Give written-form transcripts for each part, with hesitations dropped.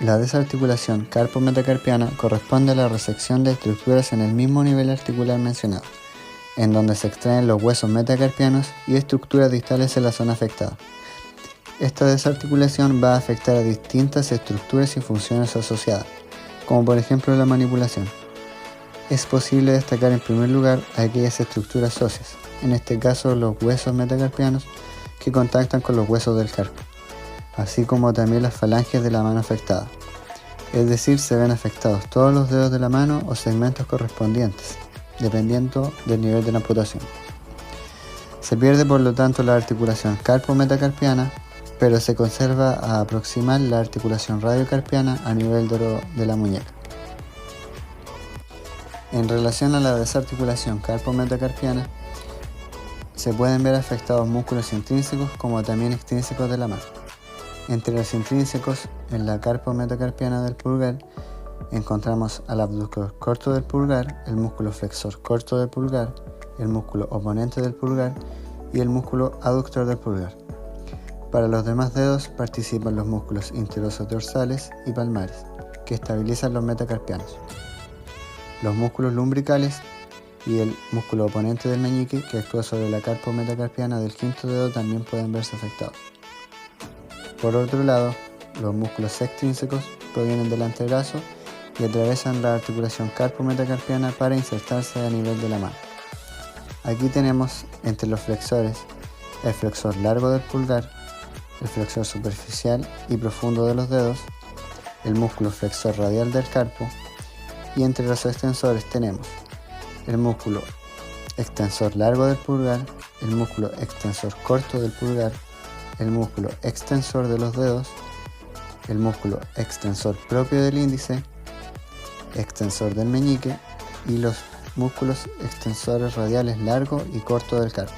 La desarticulación carpo-metacarpiana corresponde a la resección de estructuras en el mismo nivel articular mencionado, en donde se extraen los huesos metacarpianos y estructuras distales en la zona afectada. Esta desarticulación va a afectar a distintas estructuras y funciones asociadas, como por ejemplo la manipulación. Es posible destacar en primer lugar aquellas estructuras óseas, en este caso los huesos metacarpianos que contactan con los huesos del carpo, así como también las falanges de la mano afectada. Es decir, se ven afectados todos los dedos de la mano o segmentos correspondientes, dependiendo del nivel de la amputación. Se pierde por lo tanto la articulación carpo-metacarpiana, pero se conserva a aproximar la articulación radiocarpiana a nivel de la muñeca. En relación a la desarticulación carpo-metacarpiana, se pueden ver afectados músculos intrínsecos como también extrínsecos de la mano. Entre los intrínsecos, en la carpo-metacarpiana del pulgar, encontramos al abductor corto del pulgar, el músculo flexor corto del pulgar, el músculo oponente del pulgar y el músculo aductor del pulgar. Para los demás dedos participan los músculos interosos dorsales y palmares, que estabilizan los metacarpianos. Los músculos lumbricales y el músculo oponente del meñique, que actúa sobre la carpo-metacarpiana del quinto dedo, también pueden verse afectados. Por otro lado, los músculos extrínsecos provienen del antebrazo y atravesan la articulación carpo-metacarpiana para insertarse a nivel de la mano. Aquí tenemos entre los flexores el flexor largo del pulgar, el flexor superficial y profundo de los dedos, el músculo flexor radial del carpo, y entre los extensores tenemos el músculo extensor largo del pulgar, el músculo extensor corto del pulgar, el músculo extensor de los dedos, el músculo extensor propio del índice, extensor del meñique y los músculos extensores radiales largo y corto del carpo.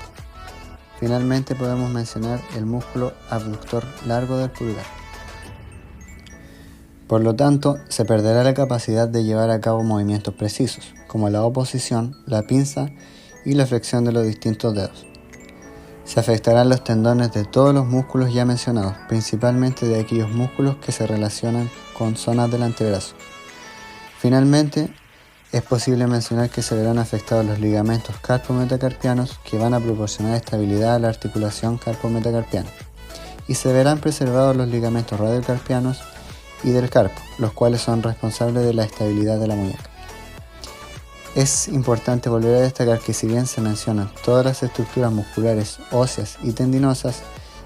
Finalmente podemos mencionar el músculo abductor largo del pulgar. Por lo tanto, se perderá la capacidad de llevar a cabo movimientos precisos, como la oposición, la pinza y la flexión de los distintos dedos. Se afectarán los tendones de todos los músculos ya mencionados, principalmente de aquellos músculos que se relacionan con zonas del antebrazo. Finalmente, es posible mencionar que se verán afectados los ligamentos carpo-metacarpianos, que van a proporcionar estabilidad a la articulación carpo-metacarpiana, y se verán preservados los ligamentos radiocarpianos y del carpo, los cuales son responsables de la estabilidad de la muñeca. Es importante volver a destacar que si bien se mencionan todas las estructuras musculares, óseas y tendinosas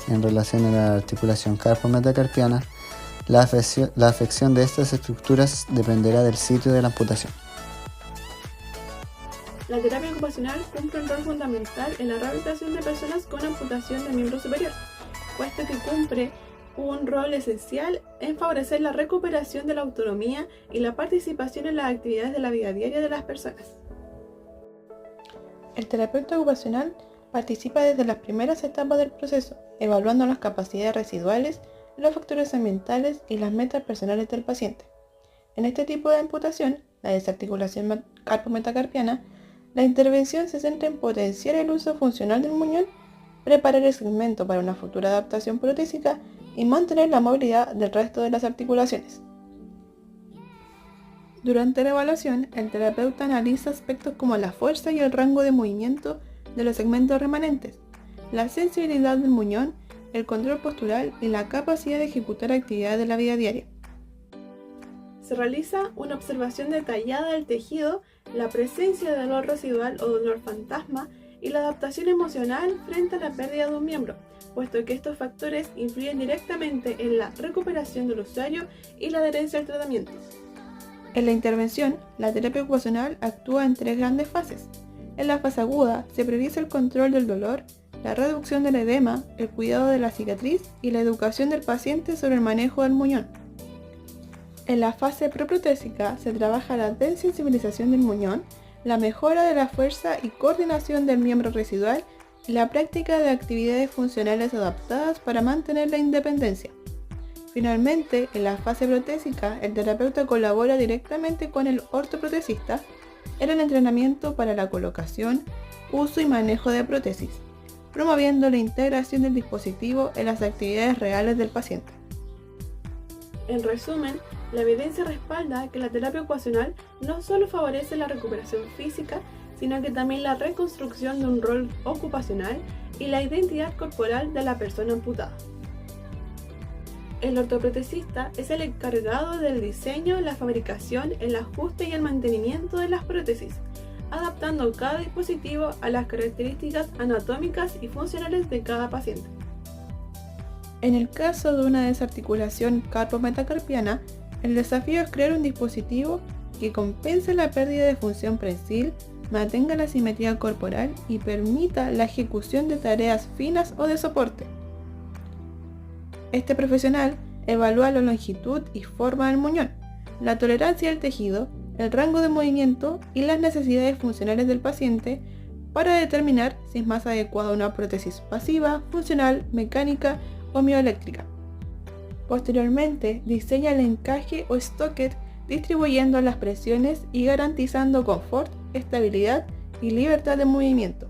en relación a la articulación carpo-metacarpiana, la afección de estas estructuras dependerá del sitio de la amputación. La terapia ocupacional cumple un rol fundamental en la rehabilitación de personas con amputación del miembro superior, puesto que cumple un rol esencial en favorecer la recuperación de la autonomía y la participación en las actividades de la vida diaria de las personas. El terapeuta ocupacional participa desde las primeras etapas del proceso, evaluando las capacidades residuales, los factores ambientales y las metas personales del paciente. En este tipo de amputación, la desarticulación carpo-metacarpiana, la intervención se centra en potenciar el uso funcional del muñón, preparar el segmento para una futura adaptación protésica y mantener la movilidad del resto de las articulaciones. Durante la evaluación, el terapeuta analiza aspectos como la fuerza y el rango de movimiento de los segmentos remanentes, la sensibilidad del muñón, el control postural y la capacidad de ejecutar actividades de la vida diaria. Se realiza una observación detallada del tejido, la presencia de dolor residual o dolor fantasma y la adaptación emocional frente a la pérdida de un miembro, puesto que estos factores influyen directamente en la recuperación del usuario y la adherencia al tratamiento. En la intervención, la terapia ocupacional actúa en 3 grandes fases. En la fase aguda se prioriza el control del dolor, la reducción del edema, el cuidado de la cicatriz y la educación del paciente sobre el manejo del muñón. En la fase preprotésica se trabaja la desensibilización del muñón, la mejora de la fuerza y coordinación del miembro residual y la práctica de actividades funcionales adaptadas para mantener la independencia. Finalmente, en la fase protésica, el terapeuta colabora directamente con el ortoprotesista en el entrenamiento para la colocación, uso y manejo de prótesis, promoviendo la integración del dispositivo en las actividades reales del paciente. En resumen, la evidencia respalda que la terapia ocupacional no solo favorece la recuperación física, sino que también la reconstrucción de un rol ocupacional y la identidad corporal de la persona amputada. El ortoprotesista es el encargado del diseño, la fabricación, el ajuste y el mantenimiento de las prótesis, adaptando cada dispositivo a las características anatómicas y funcionales de cada paciente. En el caso de una desarticulación carpo-metacarpiana, el desafío es crear un dispositivo que compense la pérdida de función prensil, mantenga la simetría corporal y permita la ejecución de tareas finas o de soporte. Este profesional evalúa la longitud y forma del muñón, la tolerancia del tejido, el rango de movimiento y las necesidades funcionales del paciente para determinar si es más adecuada una prótesis pasiva, funcional, mecánica o mioeléctrica. Posteriormente, diseña el encaje o stocket distribuyendo las presiones y garantizando confort, estabilidad y libertad de movimiento.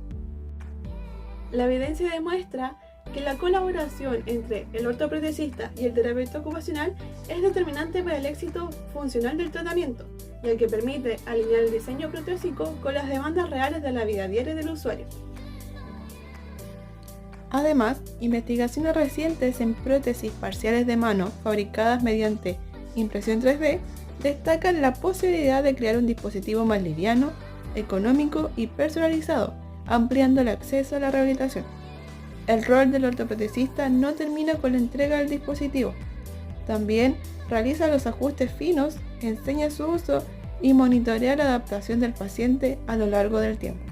La evidencia demuestra que la colaboración entre el ortoprotesista y el terapeuta ocupacional es determinante para el éxito funcional del tratamiento, ya que permite alinear el diseño protésico con las demandas reales de la vida diaria del usuario. Además, investigaciones recientes en prótesis parciales de mano fabricadas mediante impresión 3D destacan la posibilidad de crear un dispositivo más liviano, económico y personalizado, ampliando el acceso a la rehabilitación. El rol del ortoprotesista no termina con la entrega del dispositivo. También realiza los ajustes finos, enseña su uso y monitorea la adaptación del paciente a lo largo del tiempo.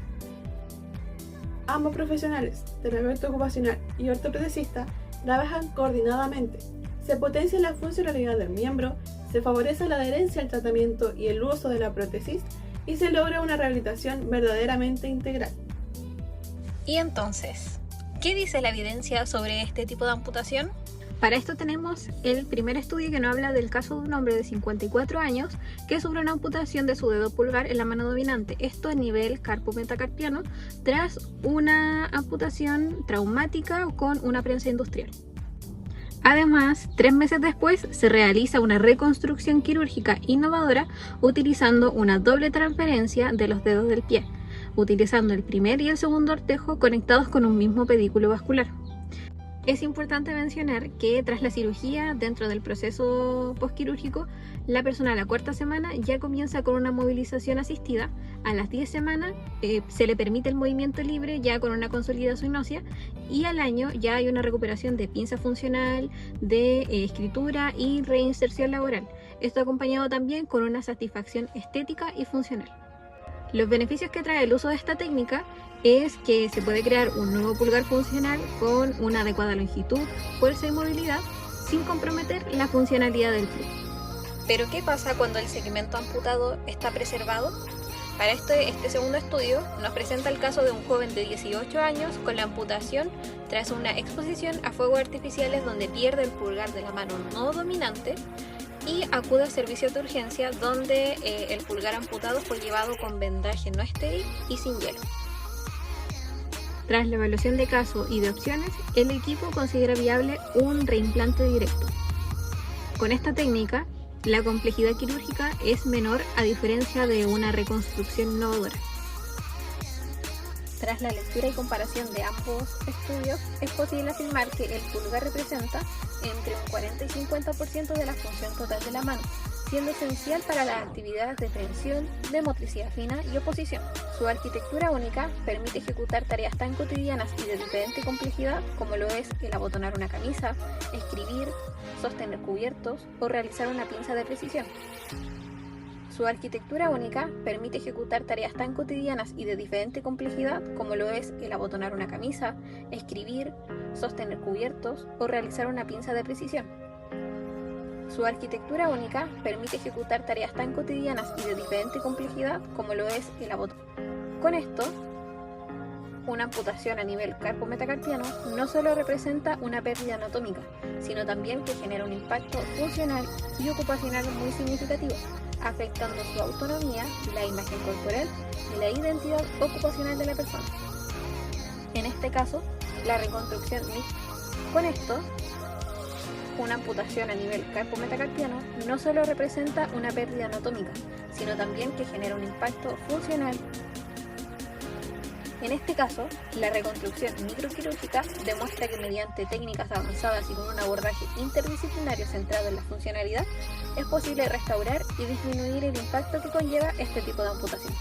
Ambos profesionales, terapeuta ocupacional y ortoprotesista, trabajan coordinadamente. Se potencia la funcionalidad del miembro, se favorece la adherencia al tratamiento y el uso de la prótesis y se logra una rehabilitación verdaderamente integral. Y entonces, ¿qué dice la evidencia sobre este tipo de amputación? Para esto tenemos el primer estudio que nos habla del caso de un hombre de 54 años que sufre una amputación de su dedo pulgar en la mano dominante, esto a nivel carpo-metacarpiano, tras una amputación traumática con una prensa industrial. Además, 3 meses después se realiza una reconstrucción quirúrgica innovadora utilizando una doble transferencia de los dedos del pie, utilizando el primer y el segundo ortejo conectados con un mismo pedículo vascular. Es importante mencionar que tras la cirugía, dentro del proceso postquirúrgico, la persona a la 4ª semana ya comienza con una movilización asistida, a las 10 semanas se le permite el movimiento libre ya con una consolidación ósea y al año ya hay una recuperación de pinza funcional, de escritura y reinserción laboral. Esto acompañado también con una satisfacción estética y funcional. Los beneficios que trae el uso de esta técnica es que se puede crear un nuevo pulgar funcional con una adecuada longitud, fuerza y movilidad sin comprometer la funcionalidad del pie. ¿Pero qué pasa cuando el segmento amputado está preservado? Para este segundo estudio nos presenta el caso de un joven de 18 años con la amputación tras una exposición a fuegos artificiales donde pierde el pulgar de la mano no dominante y acude a servicios de urgencia donde el pulgar amputado fue llevado con vendaje no estéril y sin hielo. Tras la evaluación de caso y de opciones, el equipo considera viable un reimplante directo. Con esta técnica, la complejidad quirúrgica es menor a diferencia de una reconstrucción innovadora. Tras la lectura y comparación de ambos estudios, es posible afirmar que el pulgar representa entre un 40 y 50% de la función total de la mano, siendo esencial para las actividades de prensión, de motricidad fina y oposición. Su arquitectura única permite ejecutar tareas tan cotidianas y de diferente complejidad como lo es el abotonar una camisa, escribir, sostener cubiertos o realizar una pinza de precisión. Su arquitectura única permite ejecutar tareas tan cotidianas y de diferente complejidad como lo es el abotonar una camisa, escribir, sostener cubiertos o realizar una pinza de precisión. Su arquitectura única permite ejecutar tareas tan cotidianas y de diferente complejidad como lo es el abotonar. Con esto, una amputación a nivel carpo-metacarpiano no solo representa una pérdida anatómica, sino también que genera un impacto funcional y ocupacional muy significativo, afectando su autonomía, la imagen corporal y la identidad ocupacional de la persona. En este caso, la reconstrucción mixta. Con esto, una amputación a nivel carpo-metacarpiano no solo representa una pérdida anatómica, sino también que genera un impacto funcional. En este caso, la reconstrucción microquirúrgica demuestra que mediante técnicas avanzadas y con un abordaje interdisciplinario centrado en la funcionalidad, es posible restaurar y disminuir el impacto que conlleva este tipo de amputación.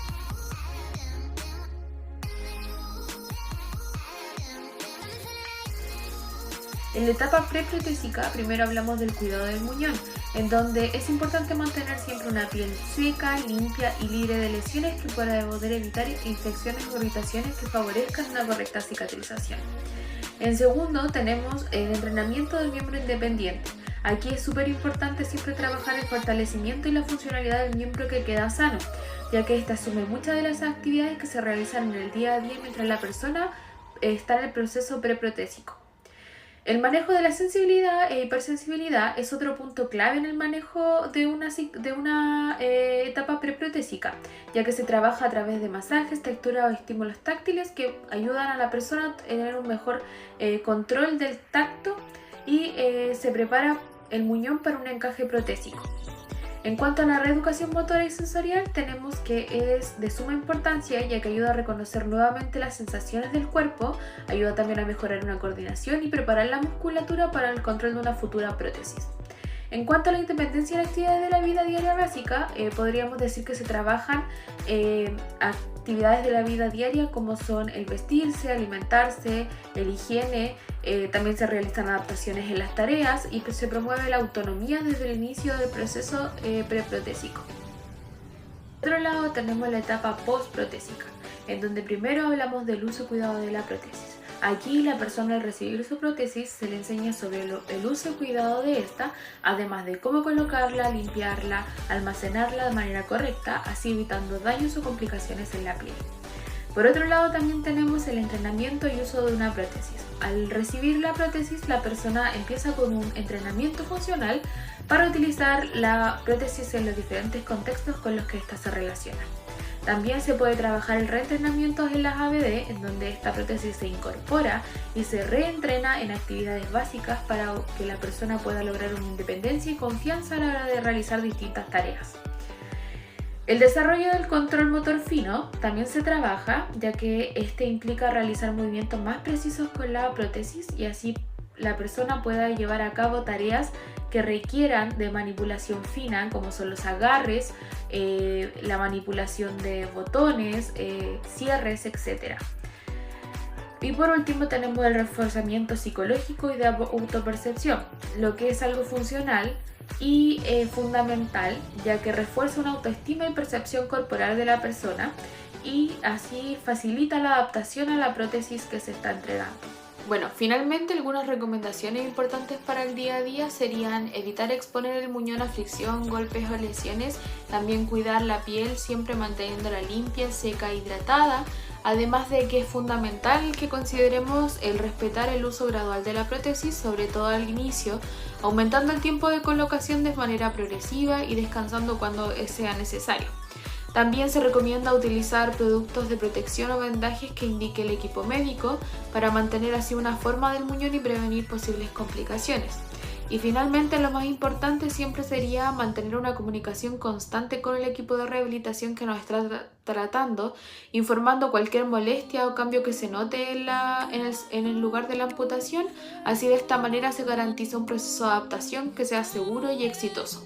En la etapa preprotésica, primero hablamos del cuidado del muñón, en donde es importante mantener siempre una piel seca, limpia y libre de lesiones que pueda poder evitar infecciones o irritaciones que favorezcan una correcta cicatrización. En segundo, tenemos el entrenamiento del miembro independiente. Aquí es súper importante siempre trabajar el fortalecimiento y la funcionalidad del miembro que queda sano, ya que ésta asume muchas de las actividades que se realizan en el día a día mientras la persona está en el proceso preprotésico. El manejo de la sensibilidad e hipersensibilidad es otro punto clave en el manejo de una etapa preprotésica, ya que se trabaja a través de masajes, textura o estímulos táctiles que ayudan a la persona a tener un mejor control del tacto y se prepara el muñón para un encaje protésico. En cuanto a la reeducación motora y sensorial, tenemos que es de suma importancia ya que ayuda a reconocer nuevamente las sensaciones del cuerpo, ayuda también a mejorar una coordinación y preparar la musculatura para el control de una futura prótesis. En cuanto a la independencia y la actividad de la vida diaria básica, podríamos decir que se trabajan actividades de la vida diaria como son el vestirse, alimentarse, el higiene, también se realizan adaptaciones en las tareas y se promueve la autonomía desde el inicio del proceso preprotésico. Por otro lado tenemos la etapa postprotésica, en donde primero hablamos del uso y cuidado de la prótesis. Aquí la persona al recibir su prótesis se le enseña sobre el uso y cuidado de esta, además de cómo colocarla, limpiarla, almacenarla de manera correcta, así evitando daños o complicaciones en la piel. Por otro lado también tenemos el entrenamiento y uso de una prótesis. Al recibir la prótesis la persona empieza con un entrenamiento funcional para utilizar la prótesis en los diferentes contextos con los que ésta se relaciona. También se puede trabajar el reentrenamiento en las ABD, en donde esta prótesis se incorpora y se reentrena en actividades básicas para que la persona pueda lograr una independencia y confianza a la hora de realizar distintas tareas. El desarrollo del control motor fino también se trabaja, ya que este implica realizar movimientos más precisos con la prótesis y así la persona pueda llevar a cabo tareas que requieran de manipulación fina, como son los agarres, la manipulación de botones, cierres, etc. Y por último tenemos el reforzamiento psicológico y de autopercepción, lo que es algo funcional y fundamental, ya que refuerza una autoestima y percepción corporal de la persona y así facilita la adaptación a la prótesis que se está entregando. Bueno, finalmente algunas recomendaciones importantes para el día a día serían evitar exponer el muñón a fricción, golpes o lesiones, también cuidar la piel siempre manteniéndola limpia, seca e hidratada, además de que es fundamental que consideremos el respetar el uso gradual de la prótesis, sobre todo al inicio, aumentando el tiempo de colocación de manera progresiva y descansando cuando sea necesario. También se recomienda utilizar productos de protección o vendajes que indique el equipo médico para mantener así una forma del muñón y prevenir posibles complicaciones. Y finalmente lo más importante siempre sería mantener una comunicación constante con el equipo de rehabilitación que nos está tratando, informando cualquier molestia o cambio que se note en el lugar de la amputación, así de esta manera se garantiza un proceso de adaptación que sea seguro y exitoso.